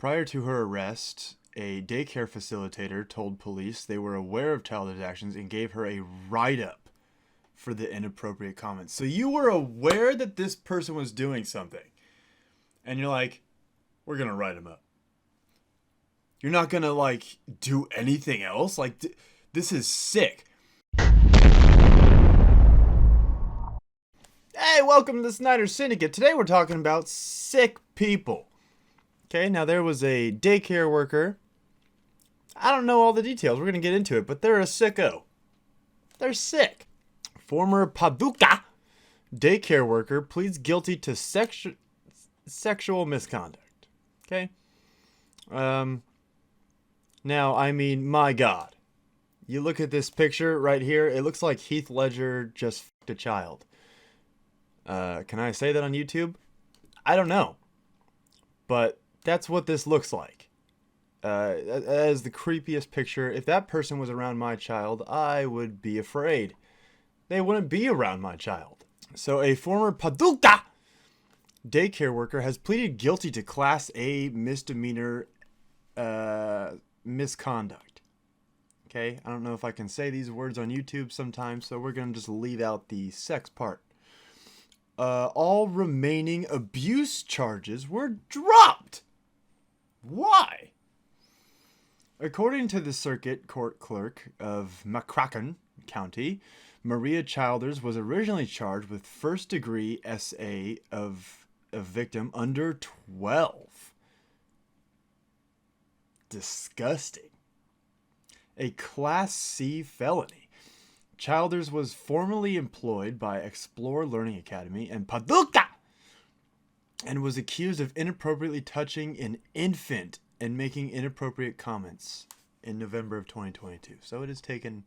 Prior to her arrest, a daycare facilitator told police they were aware of childish actions and gave her a write-up for the inappropriate comments. So you were aware that this person was doing something, and you're like, we're going to write him up. You're not going to, like, do anything else? Like, this is sick. Hey, welcome to the Snyder Syndicate. Today we're talking about sick people. Okay, now there was a daycare worker. I don't know all the details. We're going to get into it, but they're a sicko. They're sick. Former Paducah daycare worker pleads guilty to sexual misconduct. Okay? Now, I mean, my God. You look at this picture right here, it looks like Heath Ledger just f***ed a child. Can I say that on YouTube? I don't know. But that's what this looks like. As the creepiest picture. If that person was around my child, I would be afraid. They wouldn't be around my child. So a former Paducah daycare worker has pleaded guilty to Class A misdemeanor misconduct. Okay, I don't know if I can say these words on YouTube sometimes, so we're going to just leave out the sex part. All remaining abuse charges were dropped. Why? According to the circuit court clerk of McCracken County, Maria Childers was originally charged with first-degree SA of a victim under 12. Disgusting. A Class C felony. Childers was formerly employed by Explore Learning Academy and Paducah and was accused of inappropriately touching an infant and making inappropriate comments in November of 2022. So it has taken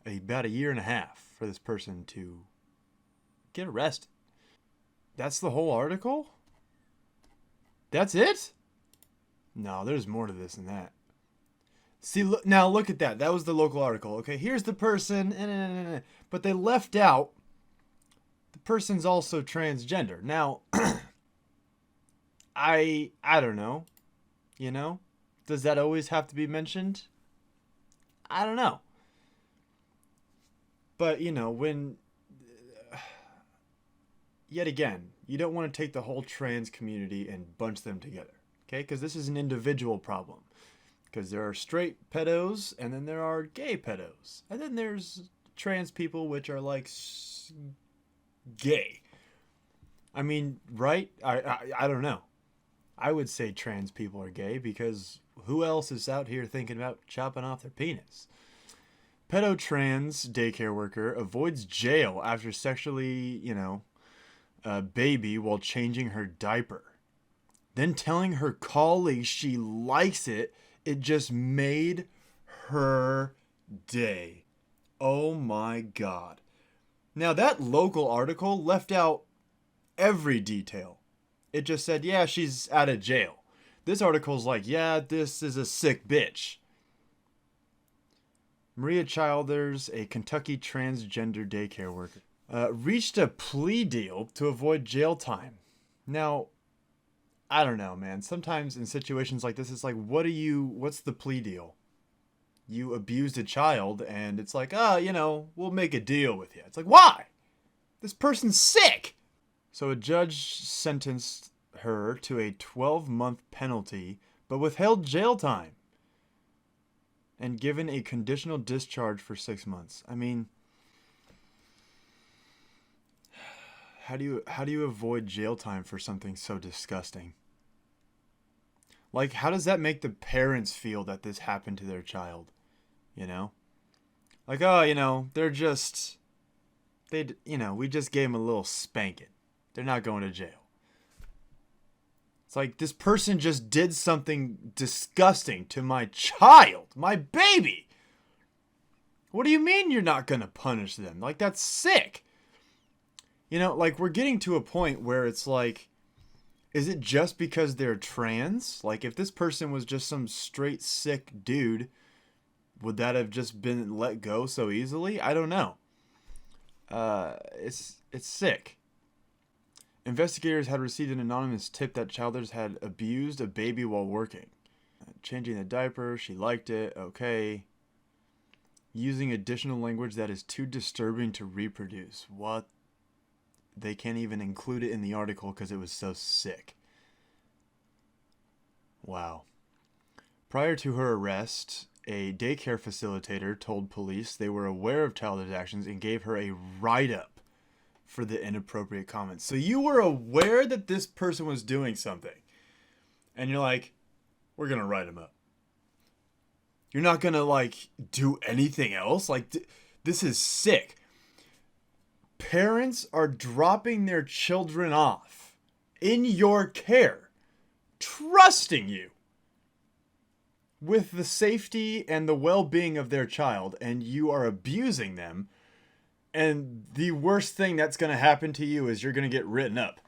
about a year and a half for this person to get arrested. That's the whole article? That's it? No, there's more to this than that. See, now look at that. That was the local article. Okay, here's the person, but they left out the person's also transgender. Now, I don't know. You know? Does that always have to be mentioned? I don't know. But, you know, when... Yet again, you don't want to take the whole trans community and bunch them together. Okay? Because this is an individual problem. Because there are straight pedos, and then there are gay pedos. And then there's trans people which are like gay. I mean, right? I don't know. I would say trans people are gay because who else is out here thinking about chopping off their penis? Pedo-trans daycare worker avoids jail after sexually, a baby while changing her diaper. Then telling her colleagues she likes it. It just made her day. Oh my God. Now that local article left out every detail. It just said, yeah, she's out of jail. This article's like, yeah, this is a sick bitch. Maria Childers, a Kentucky transgender daycare worker, reached a plea deal to avoid jail time. Now, I don't know, man. Sometimes in situations like this, it's like, what's the plea deal? You abused a child, and it's like, we'll make a deal with you. It's like, why? This person's sick. So a judge sentenced her to a 12-month penalty, but withheld jail time and given a conditional discharge for 6 months. I mean, how do you avoid jail time for something so disgusting? Like, how does that make the parents feel that this happened to their child? You know? Like, we just gave them a little spanking. They're not going to jail. It's like, this person just did something disgusting to my child, my baby. What do you mean you're not going to punish them? Like, that's sick. Like, we're getting to a point where it's like, is it just because they're trans? Like, if this person was just some straight sick dude, would that have just been let go so easily? I don't know. It's sick. Investigators had received an anonymous tip that Childers had abused a baby while working. Changing the diaper, she liked it, okay. Using additional language that is too disturbing to reproduce. What? They can't even include it in the article because it was so sick. Wow. Prior to her arrest, a daycare facilitator told police they were aware of Childers' actions and gave her a write-up for the inappropriate comments. So you were aware that this person was doing something. And you're like, we're going to write him up. You're not going to, like, do anything else? Like, this is sick. Parents are dropping their children off in your care, trusting you with the safety and the well-being of their child, and you are abusing them. And the worst thing that's going to happen to you is you're going to get written up.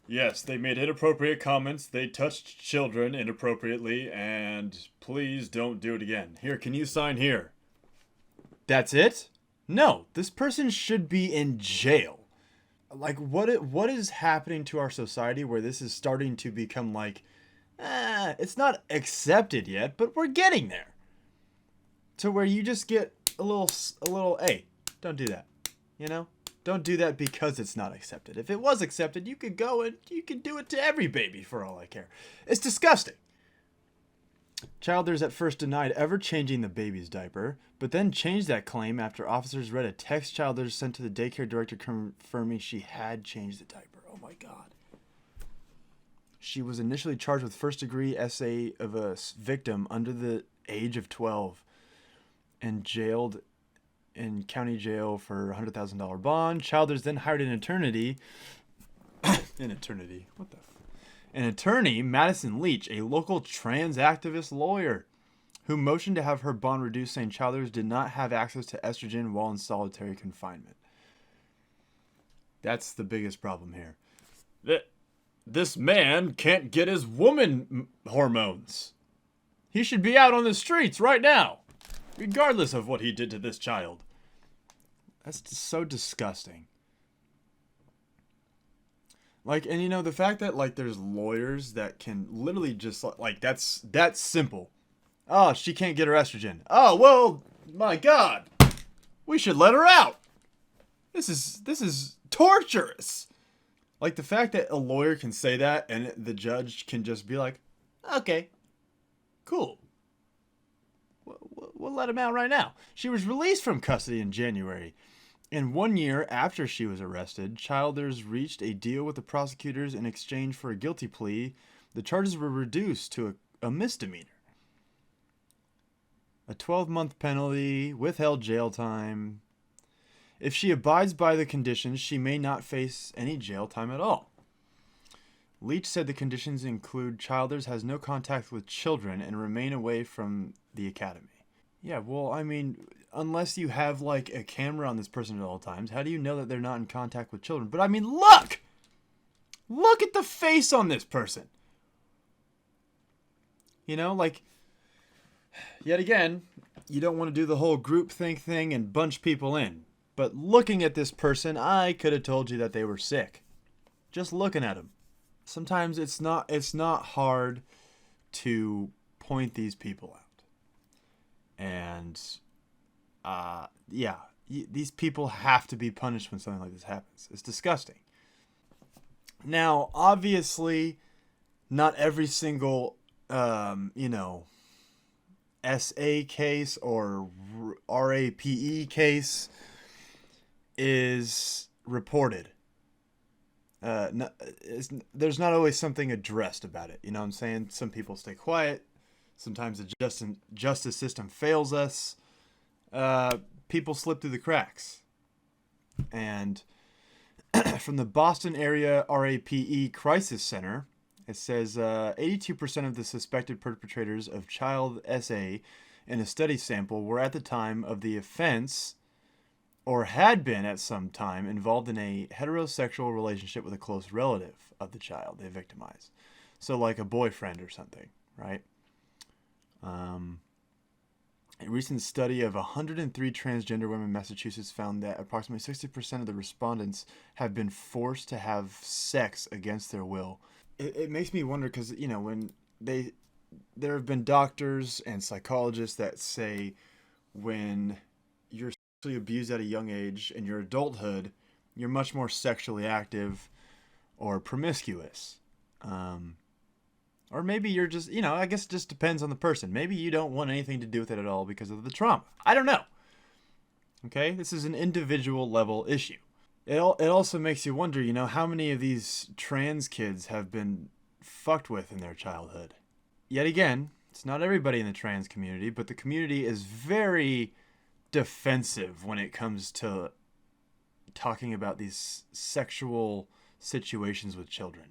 Yes, they made inappropriate comments. They touched children inappropriately, and please don't do it again. Here, can you sign here? That's it? No, this person should be in jail. Like, what is happening to our society where this is starting to become like, it's not accepted yet, but we're getting there. To where you just get a little, hey, don't do that, you know? Don't do that because it's not accepted. If it was accepted, you could go and you could do it to every baby for all I care. It's disgusting. Childers at first denied ever changing the baby's diaper, but then changed that claim after officers read a text Childers sent to the daycare director confirming she had changed the diaper. Oh my God. She was initially charged with first-degree SA of a victim under the age of 12 and jailed in county jail for a $100,000 bond. Childers then hired an attorney. An attorney, Madison Leach, a local trans activist lawyer, who motioned to have her bond reduced, saying Childers did not have access to estrogen while in solitary confinement. That's the biggest problem here. This man can't get his woman hormones. He should be out on the streets right now, regardless of what he did to this child. That's just so disgusting. Like, and you know, the fact that, like, there's lawyers that can literally just, like, that's simple. Oh, she can't get her estrogen. Oh, well, my God. We should let her out. This is torturous. Like, the fact that a lawyer can say that and the judge can just be like, okay, cool. We'll let him out right now. She was released from custody in January. And 1 year after she was arrested, Childers reached a deal with the prosecutors in exchange for a guilty plea. The charges were reduced to a misdemeanor. A 12-month penalty, withheld jail time. If she abides by the conditions, she may not face any jail time at all. Leach said the conditions include Childers has no contact with children and remain away from the academy. Yeah, well, I mean, unless you have, like, a camera on this person at all times, how do you know that they're not in contact with children? But, I mean, look! Look at the face on this person! You know, like, yet again, you don't want to do the whole groupthink thing and bunch people in. But looking at this person, I could have told you that they were sick. Just looking at them. Sometimes it's not hard to point these people out. And, these people have to be punished when something like this happens. It's disgusting. Now, obviously, not every single, SA case or RAPE case is reported. There's not always something addressed about it. You know what I'm saying? Some people stay quiet. Sometimes the justice system fails us. People slip through the cracks. And from the Boston area RAPE Crisis Center, it says 82% of the suspected perpetrators of child SA in a study sample were at the time of the offense or had been at some time involved in a heterosexual relationship with a close relative of the child they victimized. So like a boyfriend or something, right? A recent study of 103 transgender women in Massachusetts found that approximately 60% of the respondents have been forced to have sex against their will. It makes me wonder because, when there have been doctors and psychologists that say when you're sexually abused at a young age in your adulthood, you're much more sexually active or promiscuous. Or maybe you're just, I guess it just depends on the person. Maybe you don't want anything to do with it at all because of the trauma. I don't know. Okay? This is an individual level issue. It also makes you wonder, how many of these trans kids have been fucked with in their childhood. Yet again, it's not everybody in the trans community, but the community is very defensive when it comes to talking about these sexual situations with children.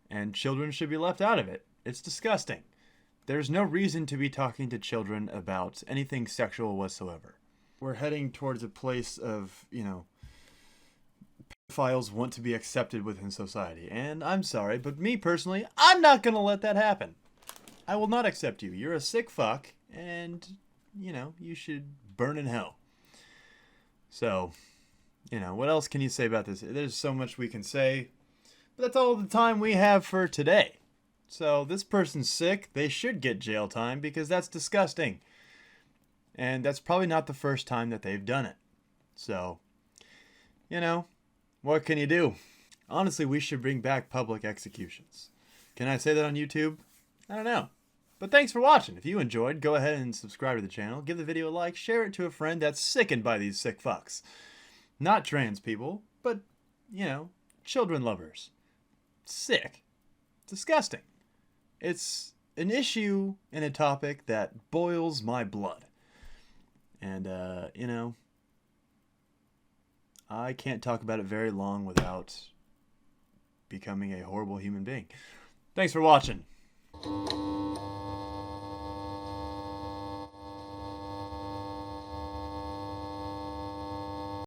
And children should be left out of it. It's disgusting. There's no reason to be talking to children about anything sexual whatsoever. We're heading towards a place of, pedophiles want to be accepted within society. And I'm sorry, but me personally, I'm not going to let that happen. I will not accept you. You're a sick fuck, and, you should burn in hell. So, what else can you say about this? There's so much we can say. But that's all the time we have for today. So this person's sick. They should get jail time because that's disgusting. And that's probably not the first time that they've done it. So, what can you do? Honestly, we should bring back public executions. Can I say that on YouTube? I don't know. But thanks for watching. If you enjoyed, go ahead and subscribe to the channel. Give the video a like. Share it to a friend that's sickened by these sick fucks. Not trans people, but, children lovers. Sick. Disgusting. It's an issue and a topic that boils my blood. And, I can't talk about it very long without becoming a horrible human being. Thanks for watching.